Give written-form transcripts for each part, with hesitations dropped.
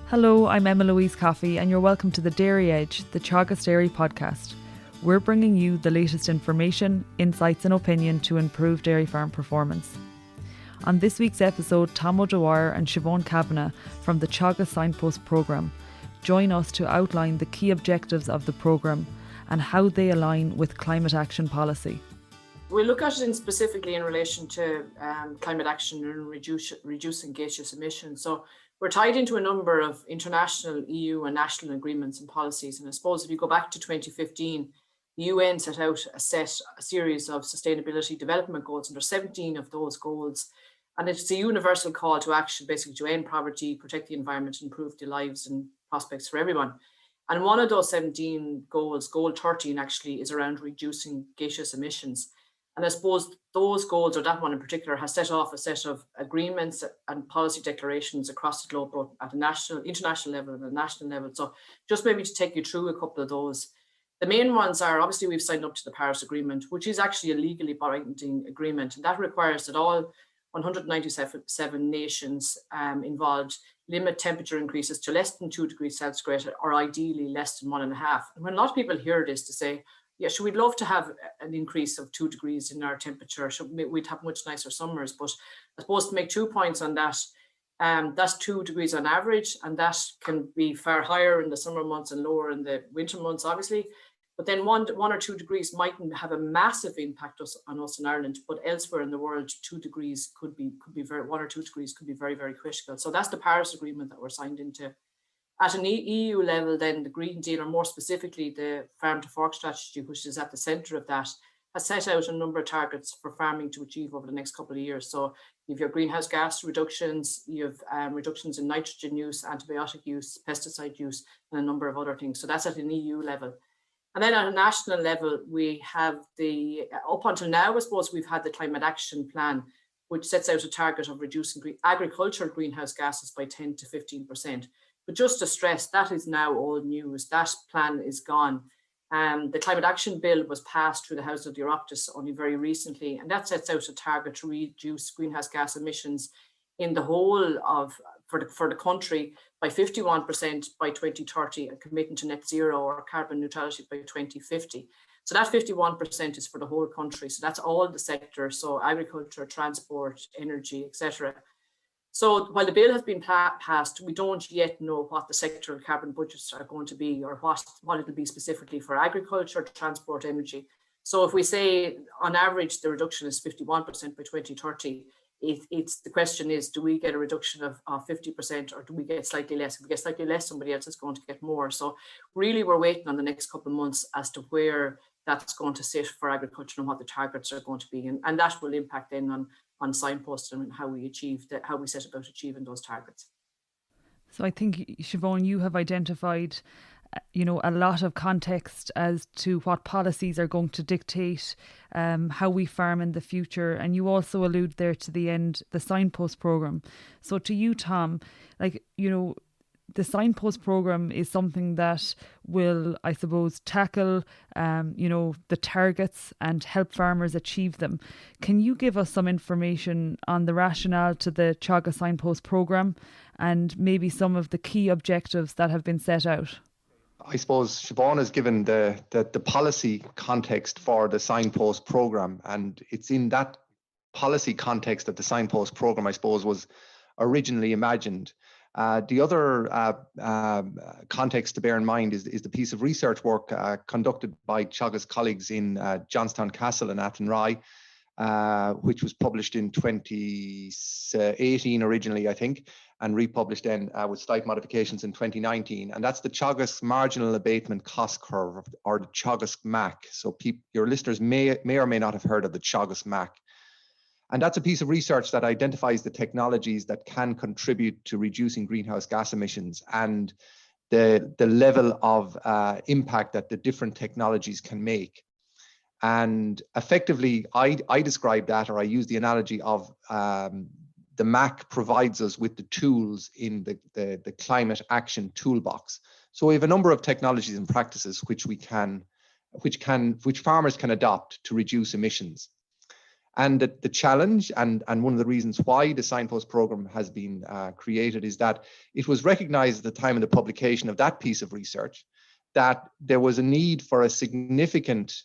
Hello, I'm Emma-Louise Coffey and you're welcome to the Dairy Edge, the Teagasc Dairy podcast. We're bringing you the latest information, insights and opinion to improve dairy farm performance. On this week's episode, Tom O'Dwyer and Siobhán Kavanagh from the Teagasc Signpost programme join us to outline the key objectives of the programme and how they align with climate action policy. We look at it specifically in relation to climate action and reducing gaseous emissions. So we're tied into a number of international, EU and national agreements and policies. And I suppose if you go back to 2015, the UN set out a series of sustainability development goals, and there's 17 of those goals. And it's a universal call to action, basically to end poverty, protect the environment, improve the lives and prospects for everyone. And one of those 17 goals, goal 13 actually, is around reducing gaseous emissions. And I suppose those goals, or that one in particular, has set off a set of agreements and policy declarations across the globe, both at a national, international level and a national level. So just maybe to take you through a couple of those. The main ones are, obviously, we've signed up to the Paris Agreement, which is actually a legally binding agreement. And that requires that all 197 nations involved limit temperature increases to less than 2 degrees centigrade, or ideally less than 1.5. And when a lot of people hear this, to say, yeah, so we'd love to have an increase of 2 degrees in our temperature. So we'd have much nicer summers. But I suppose to make 2 points on that, that's 2 degrees on average, and that can be far higher in the summer months and lower in the winter months, obviously. But then one or 2 degrees mightn't have a massive impact on us in Ireland, but elsewhere in the world, 1 or 2 degrees could be very, very critical. So that's the Paris Agreement that we're signed into. At an EU level, then the Green Deal, or more specifically the Farm to Fork strategy, which is at the centre of that, has set out a number of targets for farming to achieve over the next couple of years. So you have your greenhouse gas reductions, you have reductions in nitrogen use, antibiotic use, pesticide use, and a number of other things. So that's at an EU level. And then at a national level, we have up until now, I suppose, we've had the Climate Action Plan, which sets out a target of reducing agricultural greenhouse gases by 10 to 15%. But just to stress, that is now old news. That plan is gone. The Climate Action Bill was passed through the House of the Oireachtas only very recently, and that sets out a target to reduce greenhouse gas emissions in the whole for the country by 51% by 2030, and committing to net zero or carbon neutrality by 2050. So that 51% is for the whole country. So that's all the sectors, so agriculture, transport, energy, etc. So while the bill has been passed, we don't yet know what the sectoral carbon budgets are going to be, or what it'll be specifically for agriculture, transport, energy. So if we say on average the reduction is 51% by 2030, the question is, do we get a reduction of 50%, or do we get slightly less? If we get slightly less, somebody else is going to get more. So really we're waiting on the next couple of months as to where that's going to sit for agriculture and what the targets are going to be. And that will impact then on Signpost and how we set about achieving those targets. So I think, Siobhán, you have identified a lot of context as to what policies are going to dictate how we farm in the future. And you also allude there to the Signpost programme. So to you, Tom, the Signpost programme is something that will, I suppose, tackle, the targets and help farmers achieve them. Can you give us some information on the rationale to the Teagasc Signpost programme and maybe some of the key objectives that have been set out? I suppose Siobhán has given the policy context for the Signpost programme, and it's in that policy context that the Signpost programme, I suppose, was originally imagined. The other context to bear in mind is the piece of research work conducted by Teagasc colleagues in Johnstown Castle and Athenry, which was published in 2018 originally, I think, and republished then with slight modifications in 2019. And that's the Teagasc Marginal Abatement Cost Curve, or the Teagasc MAC. So your listeners may or may not have heard of the Teagasc MAC. And that's a piece of research that identifies the technologies that can contribute to reducing greenhouse gas emissions and the level of impact that the different technologies can make. And effectively, I describe that, or I use the analogy of the MAC provides us with the tools in the climate action toolbox. So we have a number of technologies and practices which farmers can adopt to reduce emissions. And the challenge and one of the reasons why the Signpost program has been created is that it was recognized at the time of the publication of that piece of research that there was a need for a significant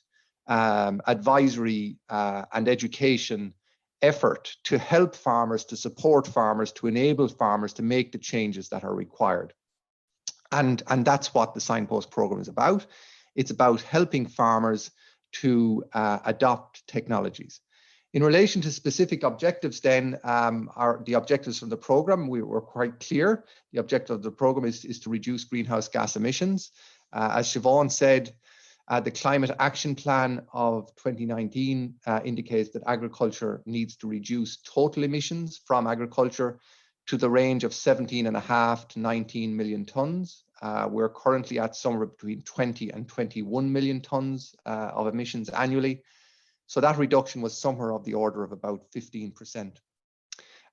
advisory and education effort to help farmers, to support farmers, to enable farmers to make the changes that are required. And that's what the Signpost program is about. It's about helping farmers to adopt technologies. In relation to specific objectives then, the objectives from the program, we were quite clear. The objective of the program is to reduce greenhouse gas emissions. As Siobhán said, the Climate Action Plan of 2019 indicates that agriculture needs to reduce total emissions from agriculture to the range of 17.5 to 19 million tonnes. We're currently at somewhere between 20 and 21 million tonnes of emissions annually. So that reduction was somewhere of the order of about 15%.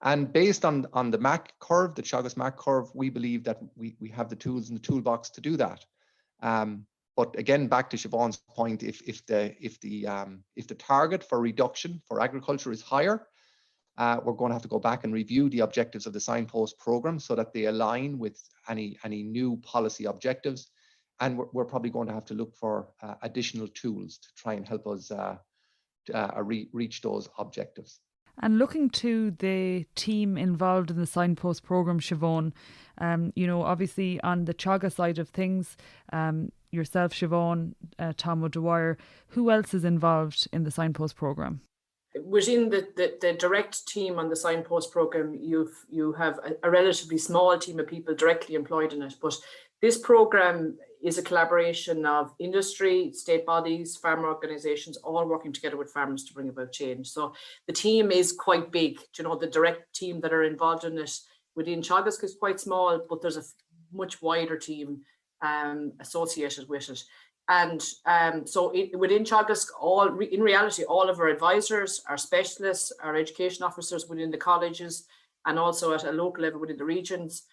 And based on the MAC curve, the Teagasc MAC curve, we believe that we have the tools in the toolbox to do that. But again, back to Siobhán's point, if the target for reduction for agriculture is higher, we're going to have to go back and review the objectives of the Signpost program so that they align with any new policy objectives. And we're probably going to have to look for additional tools to try and help us reach those objectives. And looking to the team involved in the Signpost programme, Siobhán, obviously on the Teagasc side of things, yourself, Siobhán, Tom O'Dwyer, who else is involved in the Signpost programme? Within the direct team on the Signpost programme, you have a relatively small team of people directly employed in it. But this programme is a collaboration of industry, state bodies, farmer organisations, all working together with farmers to bring about change. So the team is quite big. The direct team that are involved in it within Teagasc is quite small, but there's a much wider team associated with it. And so within Teagasc, in reality, all of our advisors, our specialists, our education officers within the colleges, and also at a local level within the regions,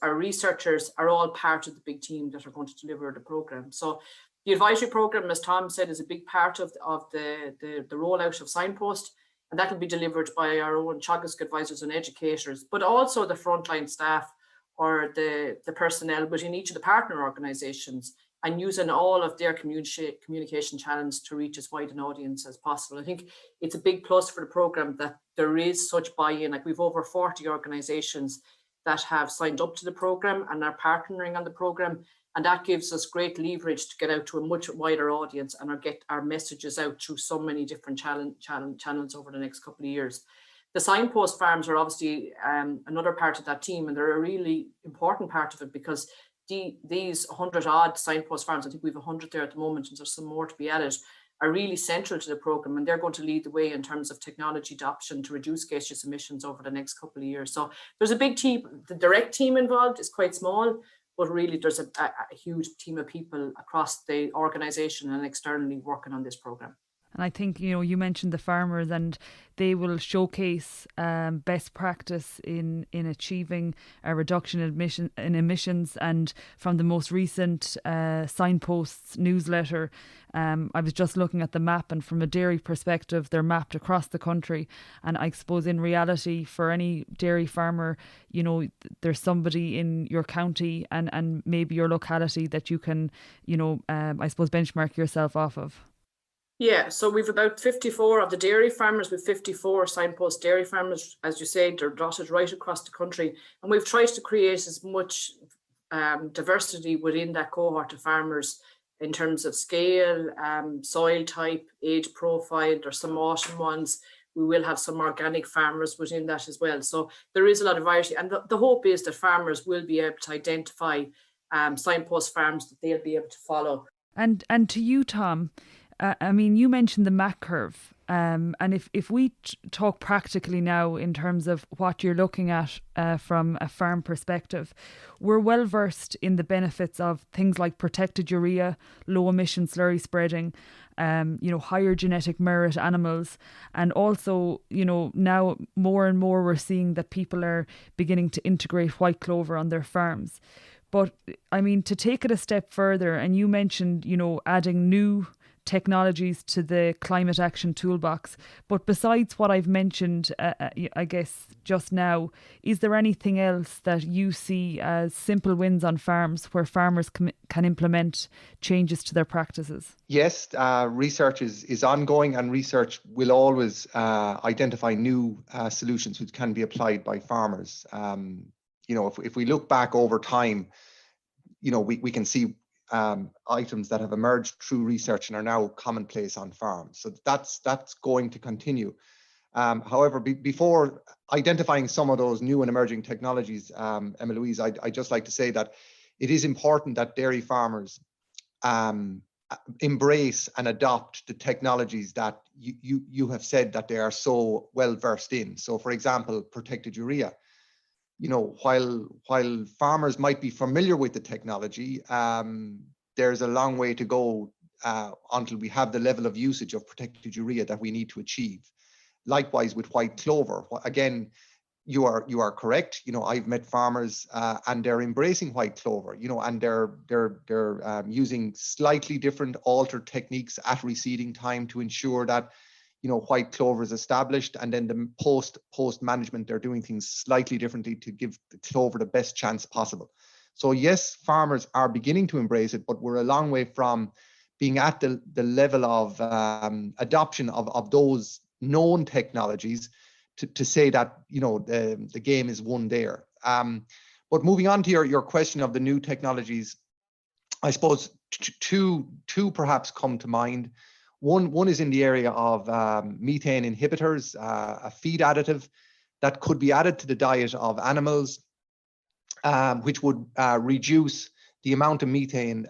our researchers are all part of the big team that are going to deliver the programme. So the advisory programme, as Tom said, is a big part of the rollout of Signpost, and that will be delivered by our own Teagasc advisors and educators, but also the frontline staff or the personnel within each of the partner organisations, and using all of their communication channels to reach as wide an audience as possible. I think it's a big plus for the programme that there is such buy-in. Like, we've over 40 organisations that have signed up to the programme and are partnering on the programme, and that gives us great leverage to get out to a much wider audience and get our messages out through so many different channels over the next couple of years. The Signpost farms are obviously another part of that team, and they're a really important part of it, because these 100 odd Signpost farms, I think we have 100 there at the moment, and there's some more to be added, are really central to the programme, and they're going to lead the way in terms of technology adoption to reduce gaseous emissions over the next couple of years. So there's a big team. The direct team involved is quite small, but really there's a huge team of people across the organisation and externally working on this programme. And I think, you mentioned the farmers, and they will showcase best practice in achieving a reduction in emissions. And from the most recent Signposts newsletter, I was just looking at the map, and from a dairy perspective, they're mapped across the country. And I suppose in reality, for any dairy farmer, there's somebody in your county and maybe your locality that you can, I suppose, benchmark yourself off of. Yeah, so we've about 54 of the dairy farmers, with 54 Signpost dairy farmers, as you say, they're dotted right across the country. And we've tried to create as much diversity within that cohort of farmers in terms of scale, soil type, age profile. There's some autumn ones. We will have some organic farmers within that as well. So there is a lot of variety. And the hope is that farmers will be able to identify Signpost farms that they'll be able to follow. And to you, Tom, you mentioned the MAC curve, and if we talk practically now in terms of what you're looking at from a farm perspective, we're well versed in the benefits of things like protected urea, low emission slurry spreading, higher genetic merit animals, and also, now more and more we're seeing that people are beginning to integrate white clover on their farms. But to take it a step further, and you mentioned, adding new technologies to the climate action toolbox. But besides what I've mentioned, I guess just now, is there anything else that you see as simple wins on farms where farmers can implement changes to their practices? Yes, research is ongoing, and research will always identify new solutions which can be applied by farmers. If we look back over time, we can see items that have emerged through research and are now commonplace on farms. So that's going to continue. However, before identifying some of those new and emerging technologies, Emma-Louise, I'd just like to say that it is important that dairy farmers embrace and adopt the technologies that you have said that they are so well versed in. So, for example, protected urea. While farmers might be familiar with the technology, there's a long way to go until we have the level of usage of protected urea that we need to achieve. Likewise with white clover. Again, you are correct. I've met farmers and they're embracing white clover. And they're using slightly different altered techniques at reseeding time to ensure that white clover is established, and then the post management, they're doing things slightly differently to give the clover the best chance possible. So yes, farmers are beginning to embrace it, but we're a long way from being at the level of adoption of those known technologies to say that the game is won there. But moving on to your question of the new technologies, I suppose two perhaps come to mind. One is in the area of methane inhibitors, a feed additive that could be added to the diet of animals, which would reduce the amount of methane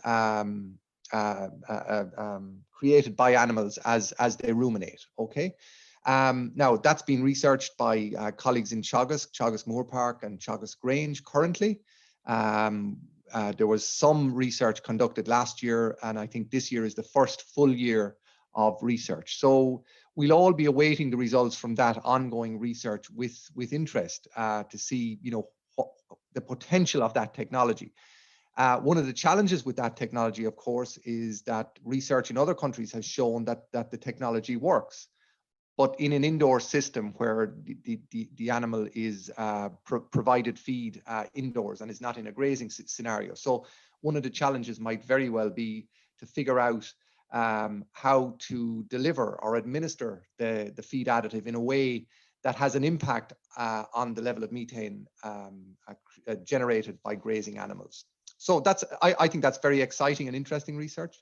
created by animals as they ruminate. Okay. Now that's been researched by colleagues in Teagasc Moor Park and Teagasc Grange currently. There was some research conducted last year, and I think this year is the first full year of research. So we'll all be awaiting the results from that ongoing research with interest to see, the potential of that technology. One of the challenges with that technology, of course, is that research in other countries has shown that the technology works, but in an indoor system where the animal is provided feed indoors and is not in a grazing scenario. So one of the challenges might very well be to figure out how to deliver or administer the feed additive in a way that has an impact on the level of methane generated by grazing animals. So I think that's very exciting and interesting research.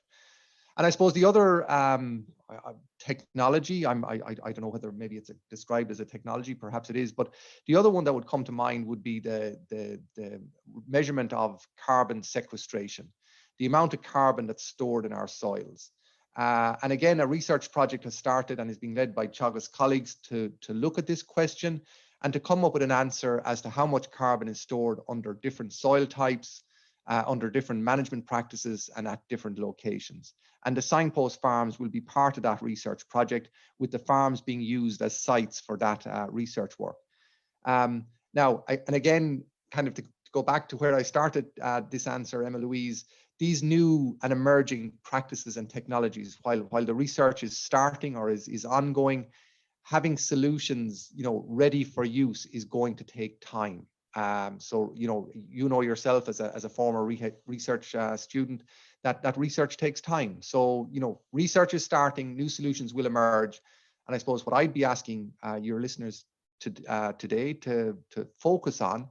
And I suppose the other technology, I don't know whether maybe it's described as a technology, perhaps it is, but the other one that would come to mind would be the measurement of carbon sequestration, the amount of carbon that's stored in our soils. And again, a research project has started and is being led by Teagasc colleagues to look at this question and to come up with an answer as to how much carbon is stored under different soil types, under different management practices and at different locations. And the Signpost farms will be part of that research project, with the farms being used as sites for that research work. Now, and again, kind of to go back to where I started this answer, Emma-Louise, these new and emerging practices and technologies, while the research is starting or is ongoing, having solutions, ready for use is going to take time. So, yourself as a former research student, that research takes time. So, research is starting, new solutions will emerge. And I suppose what I'd be asking your listeners today to focus on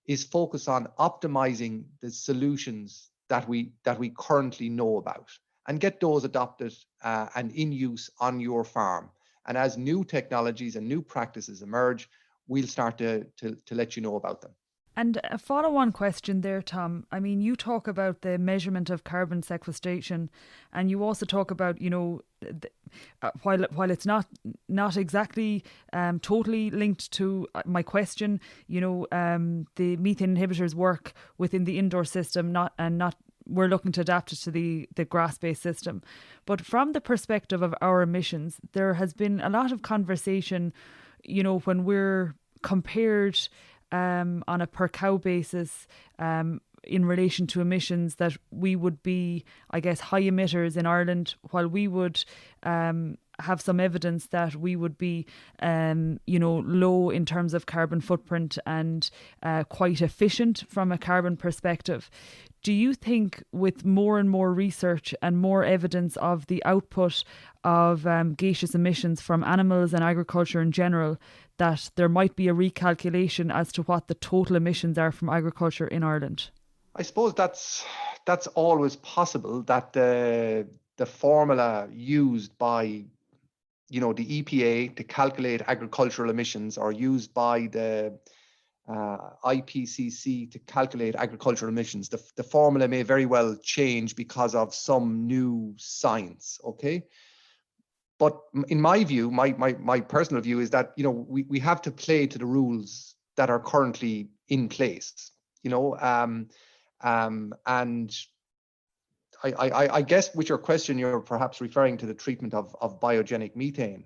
optimizing the solutions that we currently know about, and get those adopted and in use on your farm. And as new technologies and new practices emerge, we'll start to let you know about them. And a follow-on question there, Tom. I mean, you talk about the measurement of carbon sequestration, and you also talk about, while it's not exactly totally linked to my question, the methane inhibitors work within the indoor system, we're looking to adapt it to the grass-based system. But from the perspective of our emissions, there has been a lot of conversation, when we're compared on a per cow basis in relation to emissions, that we would be, I guess, high emitters in Ireland, while we would have some evidence that we would be, low in terms of carbon footprint and quite efficient from a carbon perspective. Do you think with more and more research and more evidence of the output of gaseous emissions from animals and agriculture in general, that there might be a recalculation as to what the total emissions are from agriculture in Ireland? I suppose that's always possible, that the formula used by the EPA to calculate agricultural emissions, or used by the IPCC to calculate agricultural emissions, the formula may very well change because of some new science. Okay. But in my view, my personal view is that, we have to play to the rules that are currently in place, and I guess with your question, you're perhaps referring to the treatment of biogenic methane.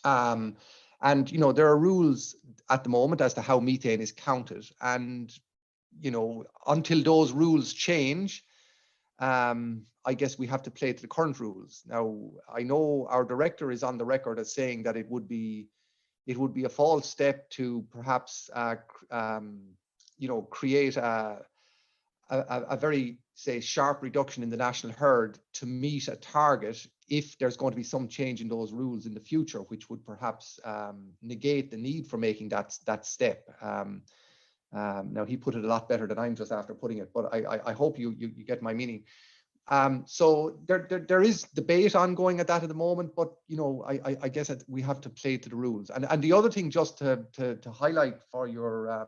And, there are rules at the moment as to how methane is counted. And, until those rules change, I guess we have to play to the current rules. Now, I know our director is on the record as saying that it would be a false step to perhaps, create a very, say, sharp reduction in the national herd to meet a target if there's going to be some change in those rules in the future, which would perhaps negate the need for making that step. Now, he put it a lot better than I'm just after putting it, but I hope you get my meaning. So there is debate ongoing at that at the moment, but I guess we have to play to the rules. And the other thing, just to highlight for your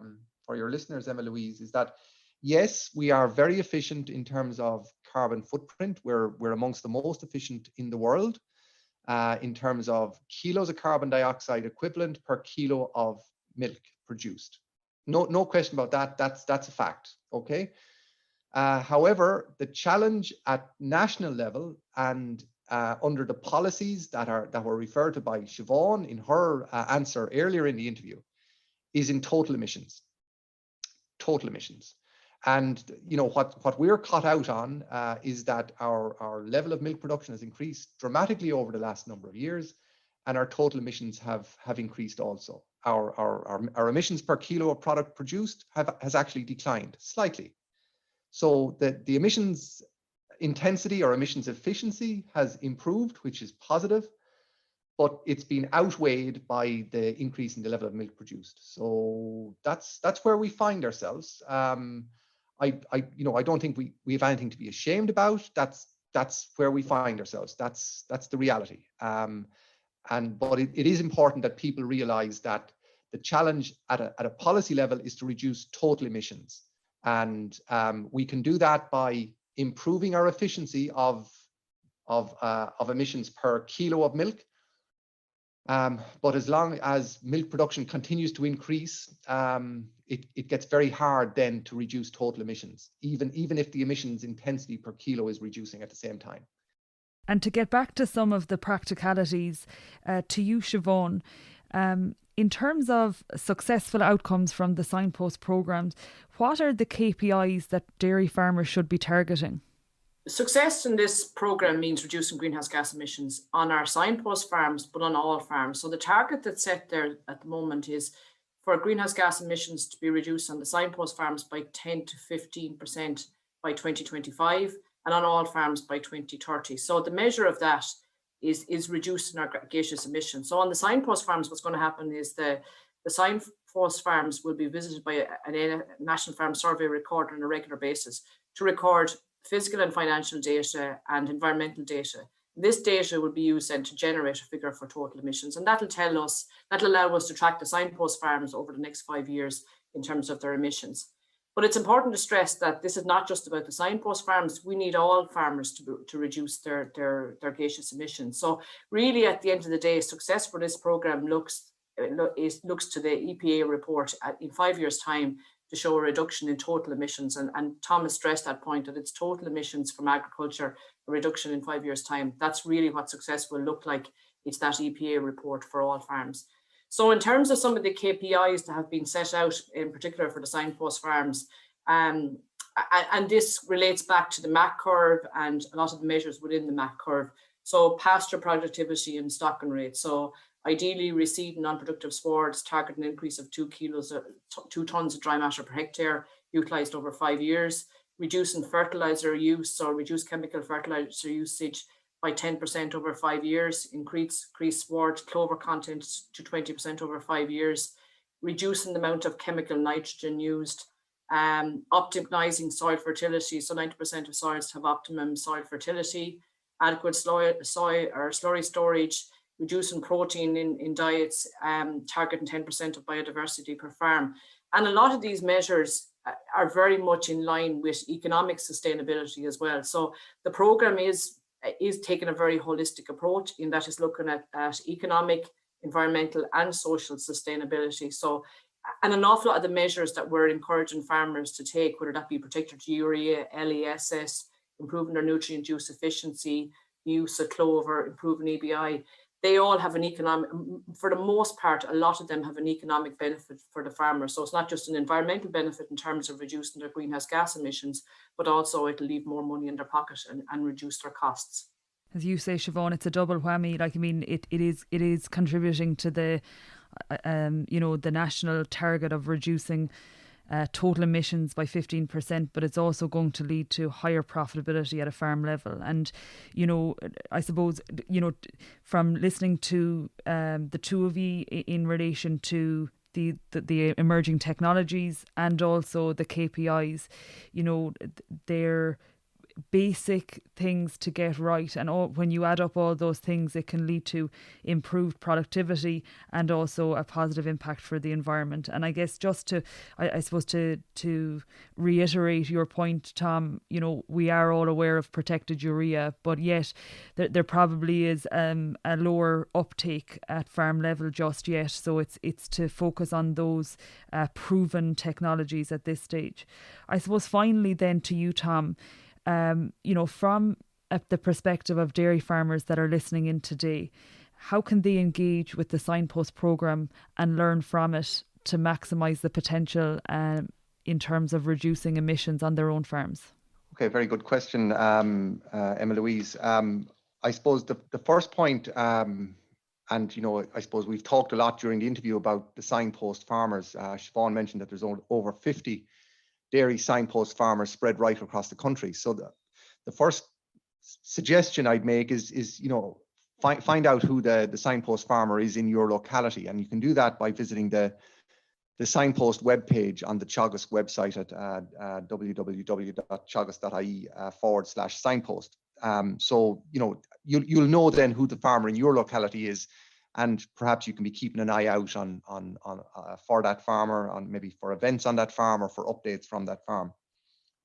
listeners, Emma-Louise, is that yes, we are very efficient in terms of carbon footprint. We're amongst the most efficient in the world in terms of kilos of carbon dioxide equivalent per kilo of milk produced. No question about that. That's a fact. Okay. However, the challenge at national level and under the policies that were referred to by Siobhán in her answer earlier in the interview is in total emissions. Total emissions. And what we're caught out on is that our level of milk production has increased dramatically over the last number of years, and our total emissions have increased also. Our emissions per kilo of product produced has actually declined slightly. So the emissions intensity or emissions efficiency has improved, which is positive, but it's been outweighed by the increase in the level of milk produced. So that's where we find ourselves. I don't think we have anything to be ashamed about. That's where we find ourselves. That's the reality. But it is important that people realize that the challenge at a policy level is to reduce total emissions. And we can do that by improving our efficiency of emissions per kilo of milk. But as long as milk production continues to increase, it gets very hard then to reduce total emissions, even if the emissions intensity per kilo is reducing at the same time. And to get back to some of the practicalities, to you, Siobhán, in terms of successful outcomes from the Signpost programmes, what are the KPIs that dairy farmers should be targeting? Success in this programme means reducing greenhouse gas emissions on our Signpost farms, but on all farms. So the target that's set there at the moment is for greenhouse gas emissions to be reduced on the Signpost farms by 10 to 15% by 2025 and on all farms by 2030. So the measure of that is reducing our gaseous emissions. So on the Signpost farms, what's going to happen is the Signpost farms will be visited by a National Farm Survey recorder on a regular basis to record physical and financial data and environmental data. This data will be used then to generate a figure for total emissions, and that'll allow us to track the Signpost farms over the next 5 years in terms of their emissions. But it's important to stress that this is not just about the Signpost farms. We need all farmers to reduce their gaseous emissions. So really, at the end of the day, success for this programme looks to the EPA report in 5 years' time to show a reduction in total emissions. And Thomas stressed that point, that it's total emissions from agriculture, a reduction in 5 years' time. That's really what success will look like. It's that EPA report for all farms. So in terms of some of the KPIs that have been set out, in particular for the Signpost farms, and this relates back to the MAC curve and a lot of the measures within the MAC curve. So pasture productivity and stocking rate. So ideally reseed non-productive swards target an increase of 2 tons of dry matter per hectare utilised over 5 years, reducing fertiliser use or reduce chemical fertiliser usage by 10% over 5 years, increase sward clover content to 20% over 5 years, reducing the amount of chemical nitrogen used, optimizing soil fertility. So 90% of soils have optimum soil fertility, adequate slurry storage, reducing protein in diets, targeting 10% of biodiversity per farm. And a lot of these measures are very much in line with economic sustainability as well. So the program is taking a very holistic approach in that it's looking at economic, environmental and social sustainability. So, and an awful lot of the measures that we're encouraging farmers to take, whether that be protected urea, LESS, improving their nutrient use efficiency, use of clover, improving EBI, they all have an economic, for the most part, a lot of them have an economic benefit for the farmer. So it's not just an environmental benefit in terms of reducing their greenhouse gas emissions, but also it'll leave more money in their pocket and reduce their costs. As you say, Siobhán, it's a double whammy. Like, I mean, it is contributing to the, the national target of reducing total emissions by 15%, but it's also going to lead to higher profitability at a farm level. And, I suppose, from listening to the two of you in relation to the emerging technologies and also the KPIs, they're basic things to get right, and when you add up all those things, it can lead to improved productivity and also a positive impact for the environment. And I guess just to I suppose to reiterate your point, Tom, we are all aware of protected urea, but yet there probably is a lower uptake at farm level just yet, so it's to focus on those proven technologies at this stage. I suppose finally then to you, Tom, from the perspective of dairy farmers that are listening in today, how can they engage with the Signpost programme and learn from it to maximise the potential in terms of reducing emissions on their own farms? Okay, very good question, Emma-Louise. I suppose the first point, I suppose we've talked a lot during the interview about the Signpost farmers. Siobhán mentioned that there's over 50 dairy Signpost farmers spread right across the country. So the first suggestion I'd make is find out who the Signpost farmer is in your locality, and you can do that by visiting the Signpost webpage on the Teagasc website at www.teagasc.ie/signpost. So you'll know then who the farmer in your locality is, and perhaps you can be keeping an eye out on for that farmer, on maybe for events on that farm or for updates from that farm.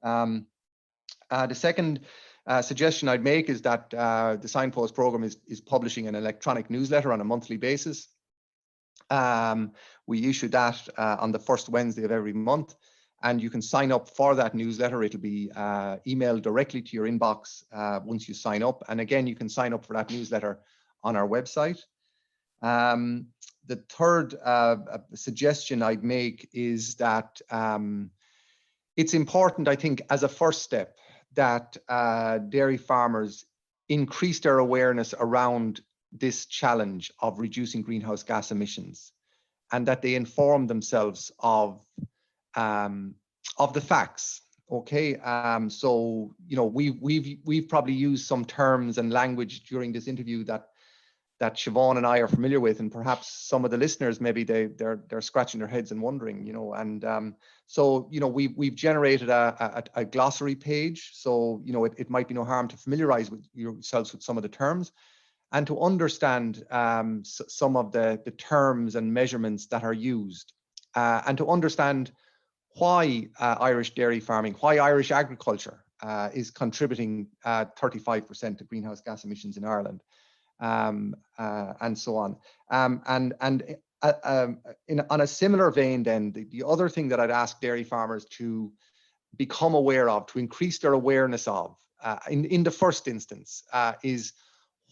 The second suggestion I'd make is that the Signpost program is publishing an electronic newsletter on a monthly basis. We issue that on the first Wednesday of every month, and you can sign up for that newsletter. It'll be emailed directly to your inbox once you sign up. And again, you can sign up for that newsletter on our website. The third suggestion I'd make is that it's important, I think, as a first step, that dairy farmers increase their awareness around this challenge of reducing greenhouse gas emissions, and that they inform themselves of the facts. Okay, so we've probably used some terms and language during this interview that Siobhán and I are familiar with, and perhaps some of the listeners, maybe they're scratching their heads and wondering, so we've generated a glossary page, so it might be no harm to familiarize yourselves with some of the terms and to understand some of the terms and measurements that are used, and to understand why Irish dairy farming, why Irish agriculture is contributing 35% to greenhouse gas emissions in Ireland. And so on. On a similar vein, then, the other thing that I'd ask dairy farmers to become aware of, to increase their awareness of, in the first instance, is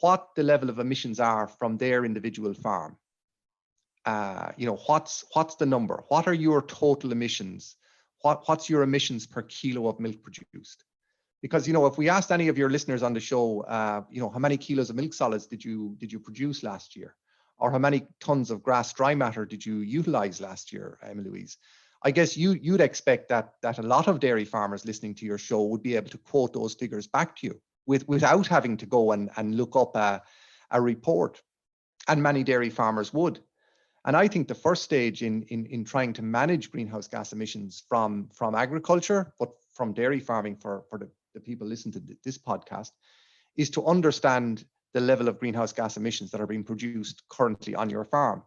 what the level of emissions are from their individual farm. What's the number? What are your total emissions? what's your emissions per kilo of milk produced? Because, if we asked any of your listeners on the show, how many kilos of milk solids did you produce last year? Or how many tons of grass dry matter did you utilize last year, Emma-Louise? I guess you'd expect that a lot of dairy farmers listening to your show would be able to quote those figures back to you without having to go and look up a report. And many dairy farmers would. And I think the first stage in trying to manage greenhouse gas emissions from agriculture, but from dairy farming for the people listening to this podcast, is to understand the level of greenhouse gas emissions that are being produced currently on your farm.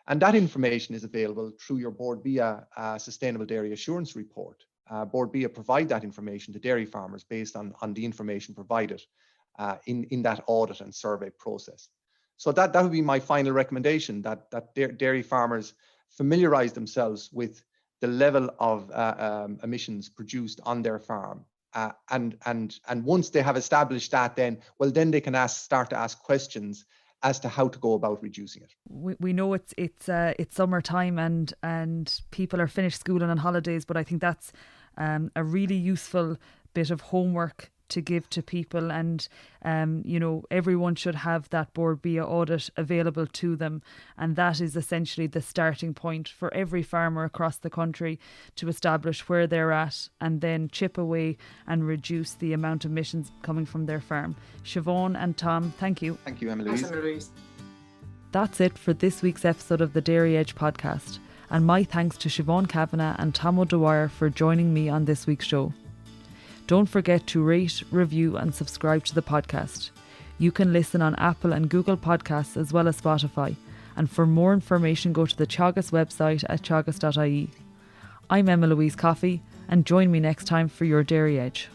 And that information is available through your Board BIA Sustainable Dairy Assurance Report. Board BIA provide that information to dairy farmers based on the information provided in that audit and survey process. So that would be my final recommendation, that dairy farmers familiarize themselves with the level of emissions produced on their farm. And once they have established that, then they can start to ask questions as to how to go about reducing it. We know it's summertime and people are finished school and on holidays, but I think that's a really useful bit of homework to give to people, and everyone should have that Board BIA audit available to them, and that is essentially the starting point for every farmer across the country to establish where they're at and then chip away and reduce the amount of emissions coming from their farm. Siobhán and Tom, thank you. Thank you, Emma-Louise. Thanks, Emma-Louise. That's it for this week's episode of the Dairy Edge podcast, and my thanks to Siobhán Kavanagh and Tom O'Dwyer for joining me on this week's show. Don't forget to rate, review and subscribe to the podcast. You can listen on Apple and Google Podcasts as well as Spotify. And for more information, go to the Teagasc website at teagasc.ie. I'm Emma-Louise Coffey, and join me next time for your Dairy Edge.